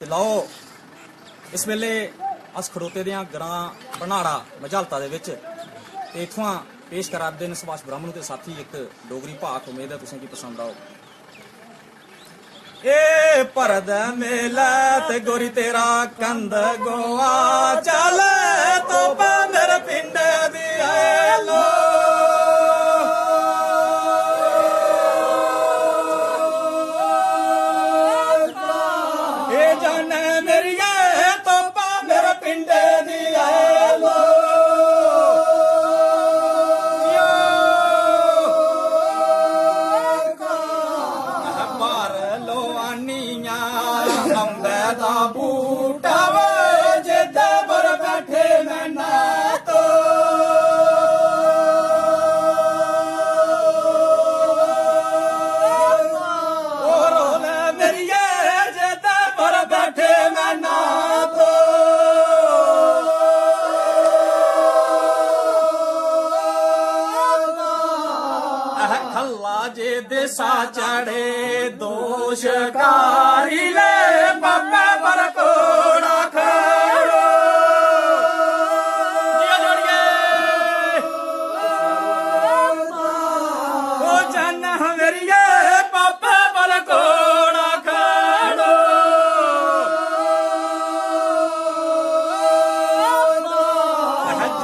ਤੇ ਲਓ ਇਸ ਵੇਲੇ ਅਸ ਖੜੋਤੇ ਦੀਆਂ ਗਰਾਂ ਬਣਾੜਾ ਮਝਲਤਾ ਦੇ ਵਿੱਚ ਤੇ ਇਥੋਂ ਪੇਸ਼ ਕਰਾਦੇ ਨੇ ਸੁਭਾਸ਼ ਬ੍ਰਾਹਮਣ ਤੇ ਸਾਥੀ ਇੱਕ ਡੋਗਰੀ ਭਾਖ। ਉਮੀਦ ਹੈ ਤੁਸੀਂ ਕੀ ਪਸੰਦ ਆਓ। ਏ ਭਰਦ ਮੇਲਾ ਤੇ ਗੋਰੀ ਤੇਰਾ ਕੰਦ ਗੋਆ ਚੱਲ ਤੋਪਾ ਮੇਰੇ ਪਿੰਡ ਦੀ ਆਏ ਲੋ। ਏ ਜਾਨ ਮੇਰੀਏ ਤੋਪਾ ਮੇਰੇ ਪਿੰਡ ਦੀ ਆਏ ਲੋ। ਅੰਬੇ ਦਾ ਬੂਟਾ ਵੇ ਜਿੱਦੇ ਬਰ ਬੈਠੇ ਮੈਂ ਨਾ ਤੋ। ਉਹ ਰੋਲੇ ਮੇਰੀਏ ਜਿੱਦੇ ਬਰ ਬੈਠੇ ਮੈਂ ਨਾ ਤੋ। ਖੱਲਾ ਜੇ ਦੇਸਾ ਚੜੇ ਦੋਸ਼ਕਾਰੀ ਲੈ ਬਾਬਾ ਪਰ ਕੋੜਾ ਖੜੋ। ਜੀਓ ਜੋੜੀਏ ਉਹ ਜਨ ਹਵੇਰੀਏ ਬਾਬਾ ਪਰ ਕੋੜਾ ਖੜੋ।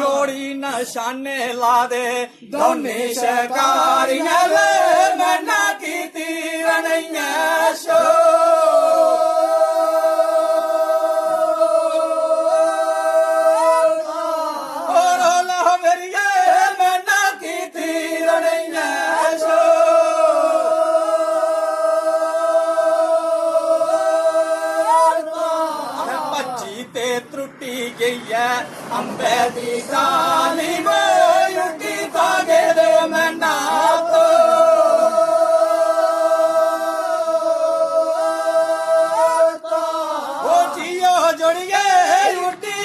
ਜੋੜੀ ਨਿਸ਼ਾਨੇ ਲਾ ਦੇ ਦੋਨੇ ਸ਼ਿਕਾਰੀਆਂ ਲੈ ਮੈਂ ਨਾ ਕੀਤੀ ਰਣਈਆਂ ਸ਼ੋ। त्रुटी गई है अंबे दी डाली में लुटी धागे दे मैं ना तो। ओ जियो जोड़िए लुटी